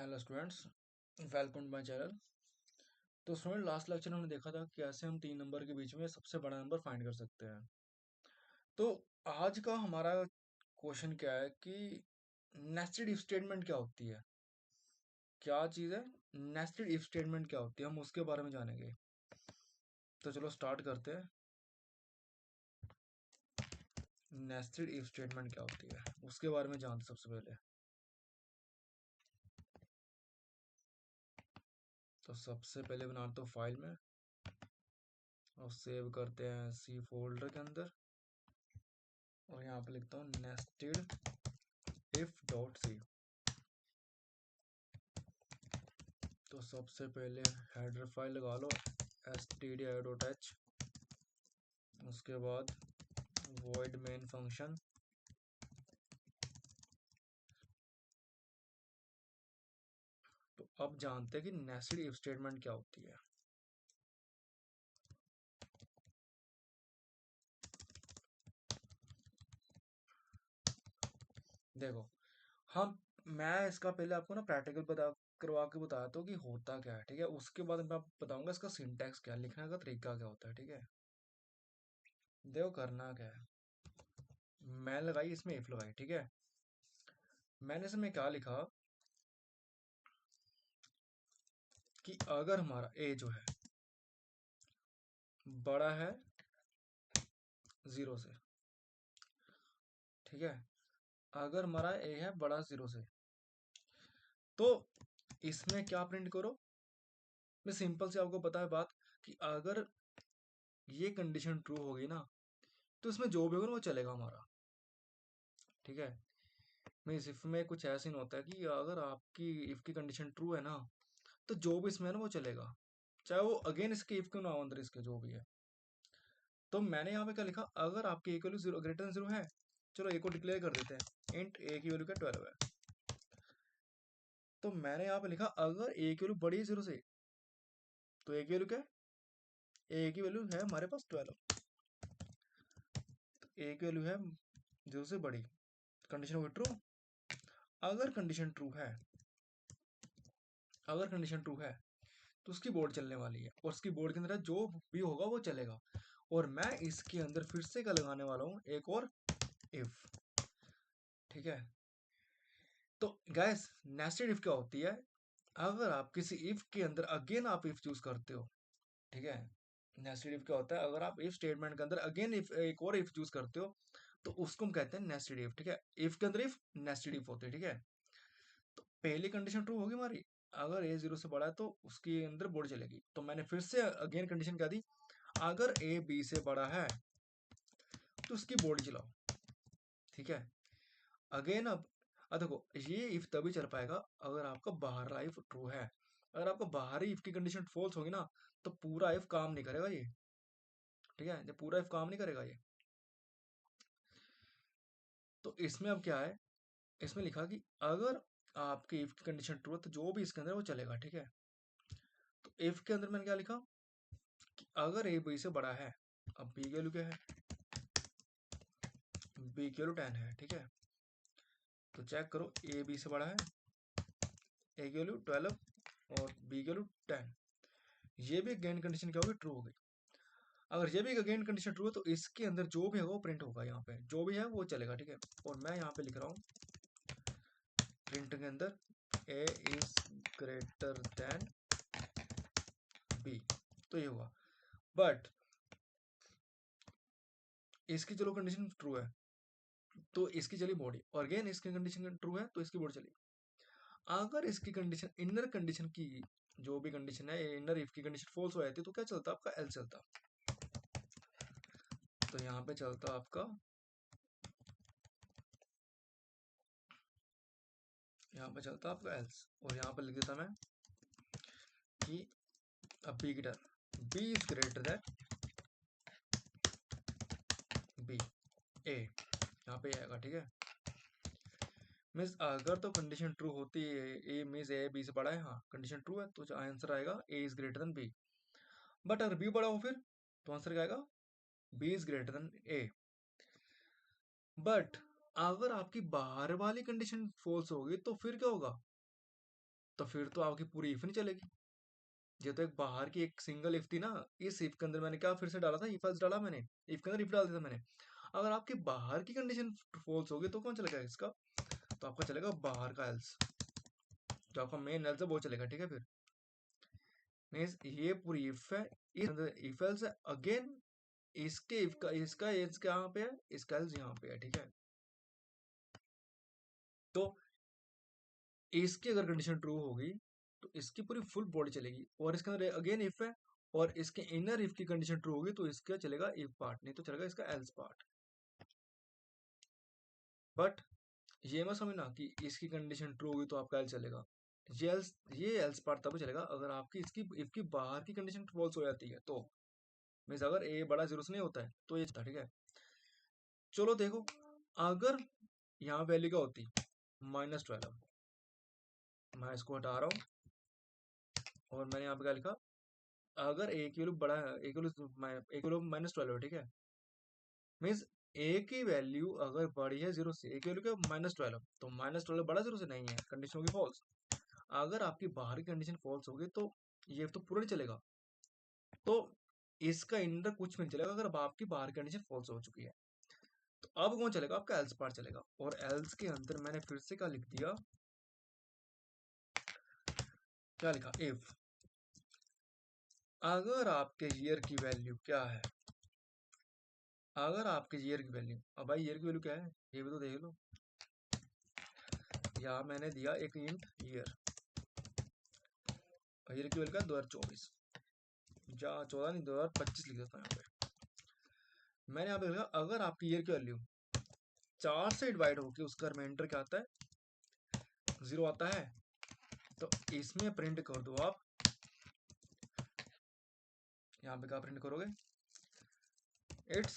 Hello students, welcome to my channel. तो student, last lecture में हमने देखा था कि कैसे हम तीन नंबर के बीच में सबसे बड़ा नंबर फाइंड कर सकते हैं। तो आज का हमारा क्वेश्चन क्या है कि नेस्टेड इफ स्टेटमेंट क्या होती है। क्या चीज़ है नेस्टेड इफ स्टेटमेंट, क्या होती है, हम उसके बारे में जानेंगे। तो चलो स्टार्ट करते हैं। नेस्टेड इफ स्टेटमेंट क्या होती है उसके बारे में जानते सबसे पहले। तो सबसे पहले बनाते हो फाइल में और सेव करते हैं सी फोल्डर के अंदर, और यहाँ पे लिखता हूँ नेस्टेड इफ डॉट सी। तो सबसे पहले हेडर फाइल लगा लो stdio.h, उसके बाद void main फंक्शन। तो अब जानते हैं कि नेस्टेड इफ स्टेटमेंट क्या होती है। देखो, हम मैं इसका पहले आपको ना प्रैक्टिकल बता करवा के बताता हूँ कि होता क्या है, ठीक है। उसके बाद मैं आपको बताऊंगा इसका सिंटैक्स क्या है, लिखने का तरीका क्या होता है, ठीक है। देखो करना क्या है, मैं लगाई इसमें इफ लगाई, ठीक है। मैंने इसमें क्या लिखा कि अगर हमारा ए जो है बड़ा है 0 से, ठीक है। अगर हमारा ए है बड़ा 0 से, तो इसमें क्या प्रिंट करो। मैं सिंपल से आपको पता है बात कि अगर ये कंडीशन ट्रू होगी ना, तो इसमें जो भी होगा ना वो चलेगा हमारा, ठीक है। मीन्स इफ में कुछ ऐसा नहीं होता है कि अगर आपकी इफ की कंडीशन ट्रू है ना, तो जो भी इसमें है ना वो चलेगा, चाहे वो अगेन इसके इफ क्यों ना हो, अंदर इसके जो भी है। तो मैंने यहाँ पे क्या लिखा, अगर आपकी ए की वैल्यू 0 ग्रेटर देन 0 है, चलो ए को डिक्लेयर कर देते हैं, इंट ए की वैल्यू क्या 12 है। तो मैंने यहाँ पे लिखा अगर ए की वैल्यू बड़ी है 0 से, तो ए की वैल्यू क्या है, ए की वैल्यू है हमारे पास 12। तो ए की वैल्यू है 0 से बड़ी, कंडीशन होगी ट्रू। अगर कंडीशन ट्रू है, अगर कंडीशन ट्रू है तो उसकी बोर्ड चलने वाली है, और उसकी बोर्ड के अंदर जो भी होगा वो चलेगा। और मैं इसके अंदर फिर से क्या लगाने वाला हूँ, एक और इफ, ठीक है। तो गैस, नेस्टेड इफ क्या होती है, अगर आप किसी इफ के अंदर अगेन आप इफ चूज करते हो, ठीक है। नेस्टेड इफ क्या होता है, अगर आप इफ स्टेटमेंट के अंदर अगेन इफ एक और इफ चूज करते हो, तो उसको हम कहते हैं नेस्टेड इफ, ठीक है। इफ के अंदर इफ नेस्टेड इफ होते हैं, ठीक है। तो पहली कंडीशन ट्रू होगी हमारी, अगर ए 0 से बड़ा है तो उसके अंदर बोर्ड चलेगी। तो मैंने फिर से अगेन कंडीशन क्या दी, अगर ए बी से बड़ा है तो उसकी बोर्ड चलाओ, ठीक है। अगेन अब देखो, ये इफ तभी चल पाएगा अगर आपका बाहर इफ ट्रू है। अगर आपका बाहरी इफ की कंडीशन फॉल्स होगी ना, तो पूरा इफ काम नहीं करेगा ये, ठीक है। जब पूरा इफ काम नहीं करेगा ये, तो इसमें अब क्या है, इसमें लिखा कि अगर आपकी इफ की कंडीशन ट्रू है तो जो भी इसके अंदर वो चलेगा, ठीक है। तो इफ के अंदर मैंने क्या लिखा कि अगर ए बी से बड़ा है, अब बी की वैल्यू क्या है, बी की वैल्यू 10 है, ठीक है। तो चेक करो, ए बी से बड़ा है, ए की वैल्यू 12 और बी की वैल्यू 10। ये भी अगेन कंडीशन क्या होगी, ट्रू हो गई। अगर ये भी अगेन कंडीशन ट्रू है तो इसके अंदर जो भी होगा वो प्रिंट होगा, यहाँ पे जो भी है वो चलेगा, ठीक है। और मैं यहाँ पे लिख रहा हूँ प्रिंट के अंदर ए इज ग्रेटर देन बी, तो ये होगा। बट इसकी चलो कंडीशन ट्रू है तो इसकी चली बॉडी, और अगेन इसकी कंडीशन ट्रू है तो इसकी बॉडी चली। अगर इसकी कंडीशन इनर कंडीशन की, जो भी कंडीशन है इनर इफ की कंडीशन फॉल्स हो जाती तो क्या चलता, आपका एल चलता। तो यहाँ पे चलता आपका, यहाँ पे चलता आपका एल्स, और यहाँ पे लिख देता मैं कि अब बी की term B is greater than B, A यहाँ पे आएगा, ठीक है। मीन्स अगर तो कंडीशन ट्रू होती है, ए मीन्स ए बी से बड़ा है, हाँ कंडीशन ट्रू है तो आंसर आएगा A is greater than B. But अगर बी बड़ा हो फिर, तो आंसर क्या आएगा, B is greater than A. But अगर आपकी बाहर वाली कंडीशन फॉल्स होगी तो फिर क्या होगा, तो फिर तो आपकी पूरी इफ नहीं चलेगी। ये तो एक बाहर की एक सिंगल इफ थी ना। इस इफ के अंदर मैंने क्या फिर से डाला था, इफ एल्स डाला मैंने, इफ के अंदर इफ डाल दिया था मैंने। अगर आपकी बाहर की कंडीशन फॉल्स होगी तो कौन चलेगा इसका, तो आपका चलेगा बाहर का एल्स, जो आपका मेन एल्स है वो चलेगा। ठीक है, फिर मीन्स ये पूरी इफ है, इस अंदर इफ एल्स है, अगेन इसके इफ का इसका एल्स यहाँ पे है, इसका एल्स यहाँ पे है। ठीक है, तो इसकी अगर कंडीशन ट्रू होगी तो इसकी पूरी फुल बॉडी चलेगी, और इसके अंदर अगेन इफ है, और इसके इनर इफ की कंडीशन ट्रू होगी तो इसका चलेगा इफ पार्ट, नहीं तो चलेगा इसका एल्स पार्ट। बट ये मत समझना कि इसकी कंडीशन ट्रू होगी तो आपका एल्स चलेगा। ये एल्स पार्ट तब चलेगा अगर आपकी इसकी इफ की बाहर की कंडीशन फॉल्स हो जाती है, तो मीन्स अगर ए बड़ा जीरो से नहीं होता है तो ये चलता। ठीक है, चलो देखो, अगर यहाँ वैल्यू क्या होती -12, मैं इसको हटा रहा हूँ और मैंने यहाँ पे क्या लिखा, अगर ए की वैल्यू बड़ा है, ए की वैल्यू -12 है। ठीक है, मीन्स ए की वैल्यू अगर बड़ी है जीरो से, ए की वैल्यू क्या -12, तो -12 बड़ा जीरो से नहीं है, कंडीशन होगी फॉल्स। अगर आपकी बाहर की कंडीशन फॉल्स होगी तो ये तो पूरा नहीं चलेगा, तो इसका इंदर कुछ भी नहीं चलेगा अगर आपकी बाहर की कंडीशन फॉल्स हो चुकी है। तो अब कौन चलेगा, आपका एल्स पार्ट चलेगा, और एल्स के अंदर मैंने फिर से क्या लिख दिया, क्या लिखा, इफ अगर आपके ईयर की वैल्यू क्या है, अगर आपके ईयर की वैल्यू, अब भाई ईयर की वैल्यू क्या है ये भी तो देख लो, यहाँ मैंने दिया एक इंट ईयर, ईयर की वैल्यू क्या 2024, या 14 नहीं 2025 लिख देता हूँ यहाँ पे। मैंने यहाँ पे लिखा अगर आपकी ईयर की वैल्यू 4 से डिवाइड होकर उसका रिमाइंडर क्या आता है, 0 आता है, तो इसमें प्रिंट कर दो आप, यहाँ पे क्या प्रिंट करोगे, इट्स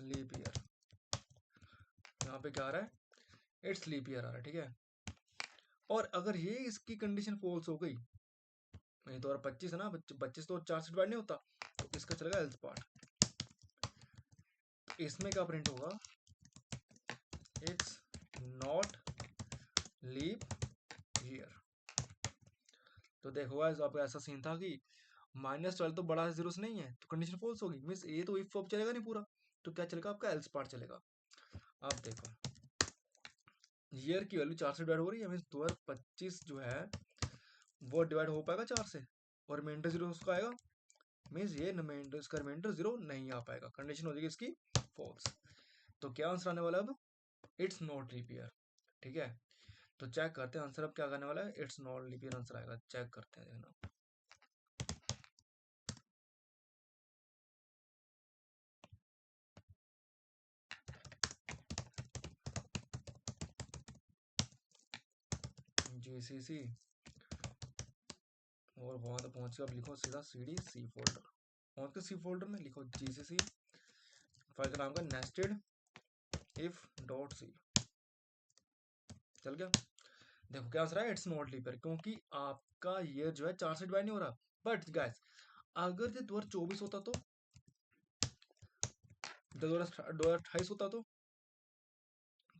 लीप ईयर। यहाँ पे क्या आ रहा है, इट्स लीप ईयर आ रहा है। ठीक है, और अगर ये इसकी कंडीशन फॉल्स हो गई, नहीं तो 25 है ना, 25 तो 4 से डिवाइड नहीं होता, तो इसका चलेगा एल्स पार्ट। इसमें क्या प्रिंट होगा, इट्स नॉट लीप ईयर। तो देखो गाइस, आपका ऐसा सीन था कि -12 तो बड़ा जीरो से नहीं है, तो कंडीशन फॉल्स होगी, मीन्स ये तो इफ चलेगा नहीं पूरा, तो क्या चलेगा, आपका एल्स पार्ट चलेगा। अब देखो, ईयर की वैल्यू 4 से डिवाइड हो रही है, मीन्स 2025 जो है वो डिवाइड हो पाएगा 4 से, और रिमाइंडर 0 उसका आएगा, मीन्स ये रिमाइंडर, इसका रिमाइंडर 0 नहीं आ पाएगा, कंडीशन हो जाएगी इसकी फॉल्स। तो क्या आंसर आने वाला है अब, इट्स नॉट लीप ईयर। ठीक है, तो चेक करते हैं आंसर अब क्या करने वाला है, it's not leap year answer आएगा, चेक करते हैं देखना। जीसीसी, और वहां तक पहुंच के अब लिखो सीधा सीडी सी फोल्डर, पहुंच के सी फोल्डर में लिखो जीसीसी, फाइल का नाम का नेस्टेड इफ डॉट सी, चल गया। देखो क्या आंसर है, इट्स नॉट लीप ईयर, क्योंकि आपका ईयर जो है 4 से डिवाइड नहीं हो रहा। बट गाइस, अगर ये 2024 होता तो, 2028 होता तो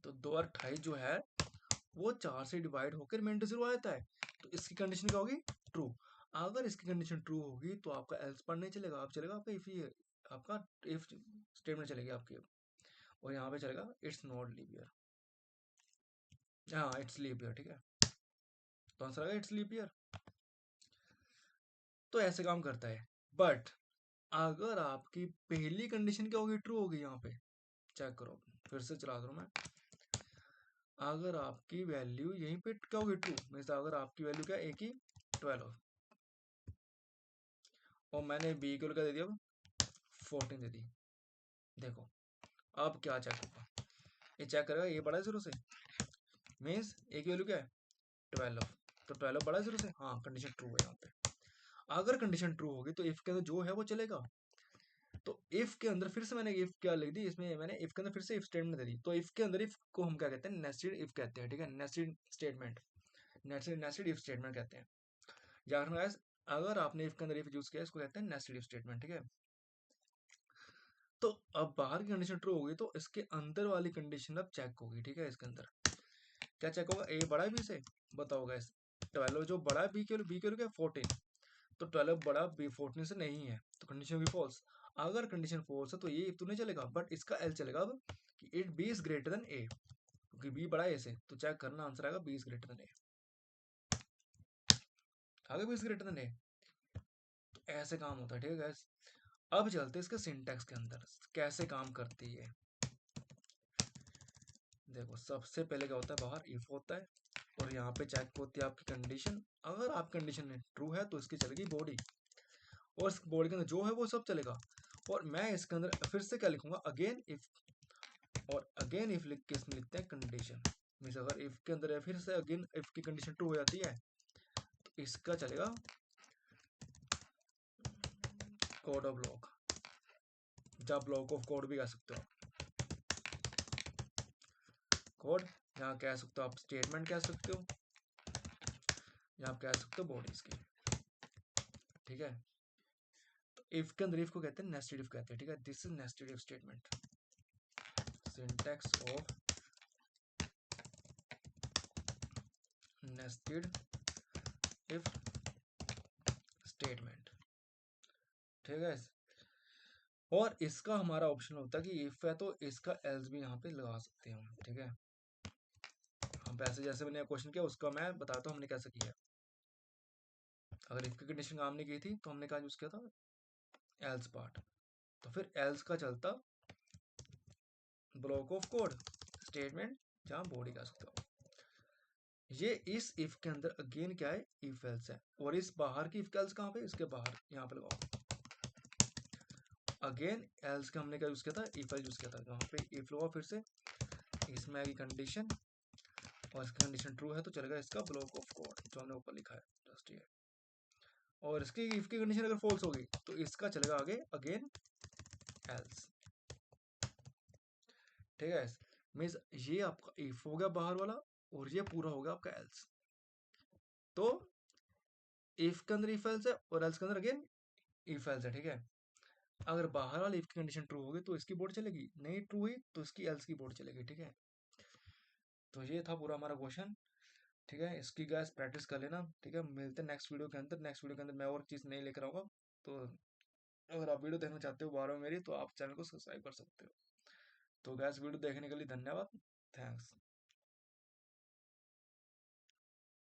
2028 जो है वो 4 से डिवाइड होकर रिमाइंडर 0 आ जाता है, तो इसकी कंडीशन क्या होगी, ट्रू। अगर इसकी कंडीशन ट्रू होगी तो आपका एल्स पार्ट नहीं चलेगा, आप चलेगा आपका इफ, ये आपका इफ स्टेटमेंट चलेगी आपकी, और यहाँ पे चलेगा इट्स नॉट लीप ईयर, हाँ इट्स लीप ईयर। ठीक है, तो आंसर आएगा इट्स लीप ईयर। तो ऐसे काम करता है। बट अगर आपकी पहली कंडीशन क्या होगी, ट्रू होगी, यहाँ पे चेक करो, फिर से चला दूँ मैं, अगर आपकी वैल्यू यहीं पे क्या होगी, ट्रू, मीन्स अगर आपकी वैल्यू क्या ए की 12, और मैंने बी की वैल्यू क्या दे दिया, 14 दे दी। देखो अब क्या चेक होगा, ये चेक करेगा ये बड़ा है 0 से, मीन्स ए की वैल्यू क्या है 12, तो 12 बड़ा है 0 से, हाँ कंडीशन ट्रू है यहाँ पे। अगर कंडीशन ट्रू होगी तो इफ के अंदर जो है वो चलेगा। तो इफ के अंदर फिर से मैंने इफ क्या लिख दी, इसमें मैंने इफ के अंदर फिर से इफ स्टेटमेंट दे दी, तो इफ के अंदर इफ को हम क्या कहते हैं, नेस्टेड इफ कहते हैं। ठीक है, nested statement, nested if statement कहते हैं, या फिर अगर आपने इफ के अंदर इफ यूज किया इसको कहते हैं नेस्टेड इफ स्टेटमेंट। ठीक है, तो अब बाहर की कंडीशन ट्रू होगी तो इसके अंदर वाली कंडीशन अब चेक होगी। ठीक है, इसके अंदर क्या चेक होगा, ए बड़ा है बी से, बताओ गाइस, 12 जो बड़ा है बी के क्या 14, तो 12 बड़ा बी 14 से नहीं है, तो कंडीशन होगी फॉल्स। अगर कंडीशन फॉल्स है तो ये तो नहीं चलेगा, बट इसका एल चलेगा अब, कि it B is greater than A, क्योंकि बी बड़ा है ए से, तो चेक करना आंसर आएगा बी इज ग्रेटर देन ए। आगे बी इज ग्रेटर देन ए, तो ऐसे काम होता है, ठीक है guys? अब चलते हैं इसके सिंटैक्स के अंदर कैसे काम करती है। देखो सबसे पहले क्या होता है, बाहर इफ होता है, और यहाँ पे चेक होती है आपकी कंडीशन। अगर आप कंडीशन ट्रू है तो इसकी चलेगी बॉडी, और इस बॉडी के अंदर जो है वो सब चलेगा। और मैं इसके अंदर फिर से क्या लिखूंगा, अगेन इफ, और अगेन इफ लिख के इसमें लिखते हैं कंडीशन। मीन्स अगर इफ के अंदर है फिर से अगेन इफ की कंडीशन ट्रू हो जाती है तो इसका चलेगा कोड ऑफ ब्लॉक, या ब्लॉक ऑफ कोड भी कह सकते हो आप। कोड, यहाँ कह सकते हो आप स्टेटमेंट कह सकते हो, या आप कह सकते हो बॉडीज की, ठीक है? तो इफ के अंदर इफ को कहते हैं नेस्टेड इफ कहते हैं, ठीक है? This is nested if statement, syntax of nested if statement, ठीक है? और इसका हमारा ऑप्शन होता है कि इफ है तो इसका एल्स भी यहाँ पे लगा सकते हैं हम, ठीक है? हम पैसे जैसे मैंने क्वेश्चन किया उसका मैं बताता हूँ हमने कैसे किया। अगर इफ की कंडीशन काम नहीं की थी तो हमने क्या यूज किया था, एल्स पार्ट। तो फिर एल्स का चलता ब्लॉक ऑफ कोड स्टेटमेंट, जहाँ बॉडी कह सकते हो। ये इस इफ के अंदर अगेन क्या है, इफ एल्स है, और इस बाहर की इफ एल्स कहाँ पे, इसके बाहर यहाँ पे लगाओ। अगेन एल्स का हमने क्या यूज किया था, इफ एल्स यूज किया था, यहाँ पे इफ लगाओ फिर से, इसमें आएगी कंडीशन, और इसकी कंडीशन ट्रू है तो चलेगा इसका ब्लॉक ऑफ कोड जो हमने ऊपर लिखा है जस्ट ये। और इसकी इफ की कंडीशन अगर फॉल्स होगी तो इसका चलेगा आगे अगेन एल्स, ठीक है? मीन्स ये आपका इफ हो गया बाहर वाला, और ये पूरा हो गया आपका एल्स। तो इफ के अंदर इफ एल्स है और एल्स के अंदर अगेन इफ एल्स है, ठीक है? अगर बाहर वाली इफ की कंडीशन ट्रू होगी तो इसकी बोर्ड चलेगी, नहीं ट्रू हुई तो इसकी एल्स की बोर्ड चलेगी, ठीक है? तो ये था पूरा हमारा क्वेश्चन, ठीक है? इसकी गैस प्रैक्टिस कर लेना, ठीक है? मिलते हैं नेक्स्ट वीडियो के अंदर। नेक्स्ट वीडियो के अंदर मैं और चीज़ नहीं लेकर आऊँगा, तो अगर आप वीडियो देखना चाहते हो बार बार मेरी, तो आप चैनल को सब्सक्राइब कर सकते हो। तो गैस वीडियो देखने के लिए धन्यवाद, थैंक्स।